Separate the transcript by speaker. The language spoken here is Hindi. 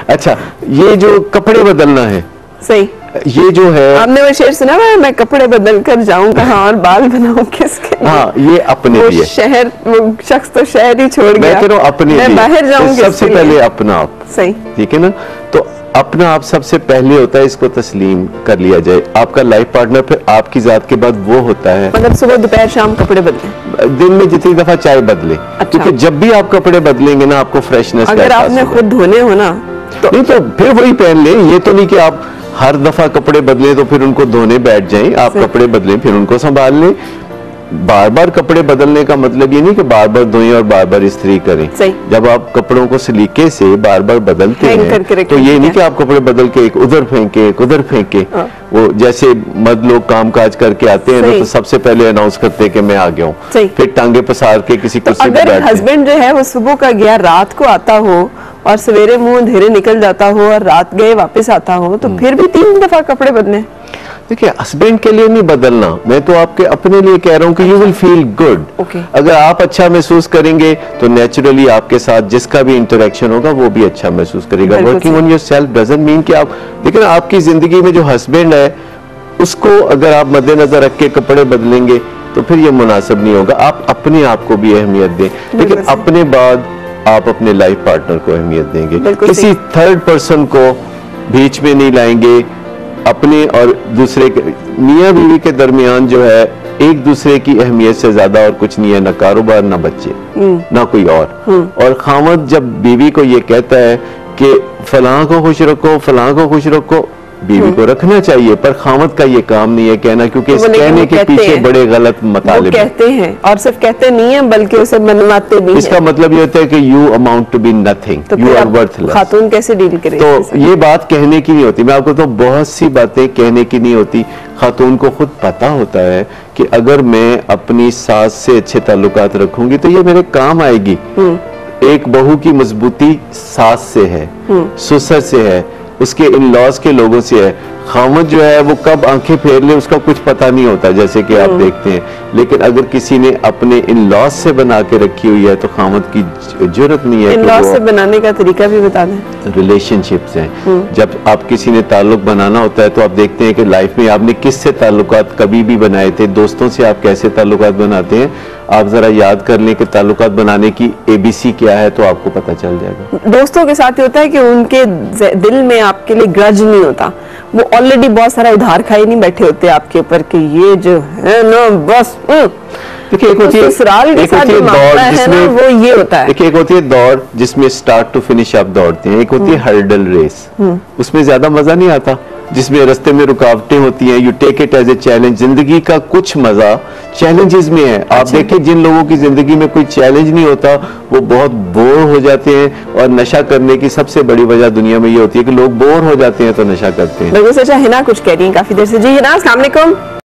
Speaker 1: अच्छा, ये जो कपड़े बदलना है,
Speaker 2: सही,
Speaker 1: ये जो है,
Speaker 2: आपने वो शेर सुना हुआ है, मैं कपड़े बदल कर जाऊं कहाँ और बाल बनाऊं किसके लिए?
Speaker 1: हाँ, ये अपने
Speaker 2: वो
Speaker 1: लिए।
Speaker 2: शहर, वो शख्स तो शहर ही छोड़ गया,
Speaker 1: मैं कह रहा हूँ अपने
Speaker 2: मैं
Speaker 1: लिए।
Speaker 2: बाहर जाऊं
Speaker 1: सबसे पहले अपना आप,
Speaker 2: सही,
Speaker 1: ठीक है ना? तो अपना आप सबसे पहले होता है, इसको तस्लीम कर लिया जाए। आपका लाइफ पार्टनर फिर आपकी जात के बाद वो होता है,
Speaker 2: मतलब सुबह दोपहर शाम कपड़े बदले,
Speaker 1: दिन में जितनी दफा चाय बदले।
Speaker 2: अच्छा।
Speaker 1: क्योंकि जब भी आप कपड़े बदलेंगे ना, आपको फ्रेशनेस,
Speaker 2: अगर आपने खुद धोने हो ना तो
Speaker 1: नहीं, तो फिर वही पहन ले। ये तो नहीं कि आप हर दफा कपड़े बदले तो फिर उनको धोने बैठ जाएं। आप कपड़े बदलें फिर उनको संभाल लें। बार बार कपड़े बदलने का मतलब ये नहीं कि बार बार धोएं और बार बार इस्त्री करें। जब आप कपड़ों को सलीके से बार बार बदलते हैं तो ये नहीं कि आप कपड़े बदल के एक उधर फेंके एक उधर फेंके। वो जैसे मर्द लोग काम काज करके आते हैं ना, तो सबसे पहले अनाउंस करते हैं कि मैं आ गया हूँ, फिर टांगे पसार के किसी कुर्सी पे बैठते हैं।
Speaker 2: अगर हस्बैंड जो है वो सुबह का गया रात को आता हो और सवेरे मुंह अंधेरे निकल जाता हो और रात गए वापस आता हो, तो फिर भी 3 दफा कपड़े बदले।
Speaker 1: देखिए, हस्बैंड के लिए नहीं बदलना, मैं तो आपके अपने लिए कह रहा हूँ कि यू विल फील गुड। अगर आप अच्छा महसूस करेंगे तो नेचुरली आपके साथ जिसका भी इंटरेक्शन होगा वो भी अच्छा महसूस करेगा। Working on yourself doesn't mean कि आप, लेकिन आपकी जिंदगी में जो हस्बैंड है उसको अगर आप मद्देनजर रख के कपड़े बदलेंगे तो फिर ये मुनासिब नहीं होगा। आप अपने आप को भी अहमियत दें, लेकिन अपने बाद आप अपने लाइफ पार्टनर को अहमियत देंगे। किसी थर्ड पर्सन को बीच में नहीं लाएंगे। अपने और दूसरे के, मियां बीवी के दरमियान जो है एक दूसरे की अहमियत से ज्यादा और कुछ नहीं है, ना कारोबार ना बच्चे ना कोई और खामद जब बीवी को ये कहता है कि फलां को खुश रखो फलां को खुश रखो, बीवी को रखना चाहिए, पर खामद का ये काम नहीं है कहना, क्योंकि इस कहने के पीछे बड़े गलत मतलब
Speaker 2: कहते हैं और सिर्फ कहते नहीं है बल्कि उसे मनवाते भी हैं।
Speaker 1: इसका मतलब ये होता है कि you amount to be nothing, you are worthless.
Speaker 2: खातून कैसे डील करे?
Speaker 1: तो ये बात कहने की नहीं होती। मैं आपको तो बहुत सी बातें कहने की नहीं होती। खातून को खुद पता होता है कि अगर मैं अपनी सास से अच्छे ताल्लुकात रखूंगी तो ये मेरे काम आएगी। एक बहू की मजबूती सास से है, ससुर से है, उसके इन लॉज के लोगों से है। खामद जो है वो कब आंखें फेर ले उसका कुछ पता नहीं होता, जैसे कि आप देखते हैं। लेकिन अगर किसी ने अपने इन लॉज से बना के रखी हुई है तो खामद की जरूरत नहीं है।
Speaker 2: इन लॉज से बनाने का तरीका भी बता दें।
Speaker 1: रिलेशनशिप्स हैं, जब आप किसी ने ताल्लुक बनाना होता है तो आप देखते हैं कि लाइफ में आपने किससे ताल्लुकात कभी भी बनाए थे, दोस्तों से आप कैसे ताल्लुकात बनाते हैं। आप जरा याद कर लें कि ताल्लुकात बनाने की ABC क्या है तो आपको पता चल जाएगा।
Speaker 2: दोस्तों के साथ ये होता है कि उनके दिल में आपके लिए ग्रज नहीं होता, वो ऑलरेडी बहुत सारा उधार खाए नहीं बैठे होते आपके ऊपर कि ये जो है ना बस।
Speaker 1: देखिए, एक होती है दौड़ जिसमें
Speaker 2: वो ये होता है।
Speaker 1: देखिए, एक होती है दौड़ जिसमें स्टार्ट टू फिनिश आप दौड़ते हैं, एक होती है हर्डल रेस, उसमें ज्यादा मजा नहीं आता, जिसमें रास्ते में रुकावटें होती हैं। You take it as a challenge. जिंदगी का कुछ मजा चैलेंजेस में है। आप देखिए, जिन लोगों की जिंदगी में कोई चैलेंज नहीं होता वो बहुत बोर हो जाते हैं, और नशा करने की सबसे बड़ी वजह दुनिया में ये होती है कि लोग बोर हो जाते हैं तो नशा करते हैं।
Speaker 2: बिल्कुल सच है। हिना कुछ कह रही है काफी देर से। जी हिना, अस्सलाम वालेकुम।